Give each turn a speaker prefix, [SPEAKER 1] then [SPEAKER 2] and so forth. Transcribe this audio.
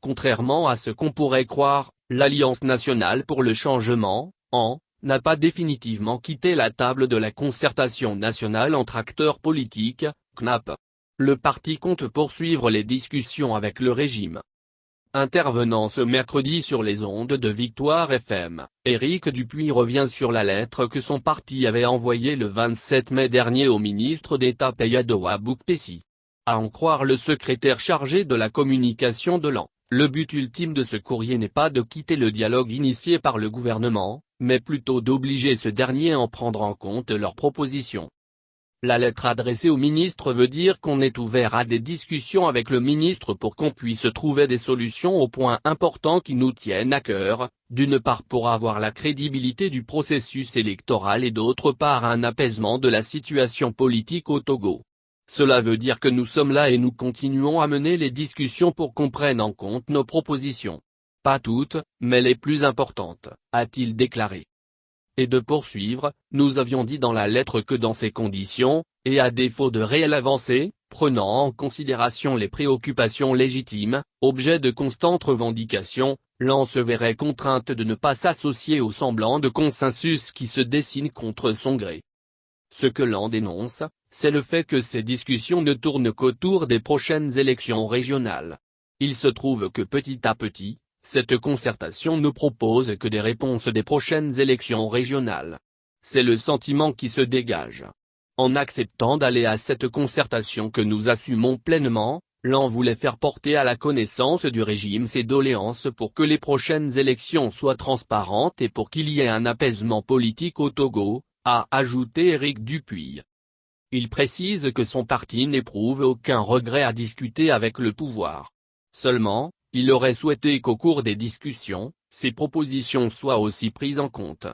[SPEAKER 1] contrairement à ce qu'on pourrait croire, l'Alliance nationale pour le changement, n'a pas définitivement quitté la table de la concertation nationale entre acteurs politiques, CNAP. Le parti compte poursuivre les discussions avec le régime. Intervenant ce mercredi sur les ondes de Victoire FM, Éric Dupuy revient sur la lettre que son parti avait envoyée le 27 mai dernier au ministre d'État Payadoa Boukpessi. À en croire le secrétaire chargé de la communication de l'AN, le but ultime de ce courrier n'est pas de quitter le dialogue initié par le gouvernement, mais plutôt d'obliger ce dernier à en prendre en compte leurs propositions. La lettre adressée au ministre veut dire qu'on est ouvert à des discussions avec le ministre pour qu'on puisse trouver des solutions aux points importants qui nous tiennent à cœur, d'une part pour avoir la crédibilité du processus électoral et d'autre part un apaisement de la situation politique au Togo. Cela veut dire que nous sommes là et nous continuons à mener les discussions pour qu'on prenne en compte nos propositions. Pas toutes, mais les plus importantes, a-t-il déclaré. Et de poursuivre, nous avions dit dans la lettre que dans ces conditions, et à défaut de réelle avancée, prenant en considération les préoccupations légitimes, objet de constantes revendications, l'AN se verrait contrainte de ne pas s'associer au semblant de consensus qui se dessine contre son gré. Ce que l'AN dénonce, c'est le fait que ces discussions ne tournent qu'autour des prochaines élections régionales. Il se trouve que petit à petit, cette concertation ne propose que des réponses des prochaines élections régionales. C'est le sentiment qui se dégage. En acceptant d'aller à cette concertation que nous assumons pleinement, l'AN voulait faire porter à la connaissance du régime ses doléances pour que les prochaines élections soient transparentes et pour qu'il y ait un apaisement politique au Togo, a ajouté Éric Dupuy. Il précise que son parti n'éprouve aucun regret à discuter avec le pouvoir. Seulement, il aurait souhaité qu'au cours des discussions, ces propositions soient aussi prises en compte.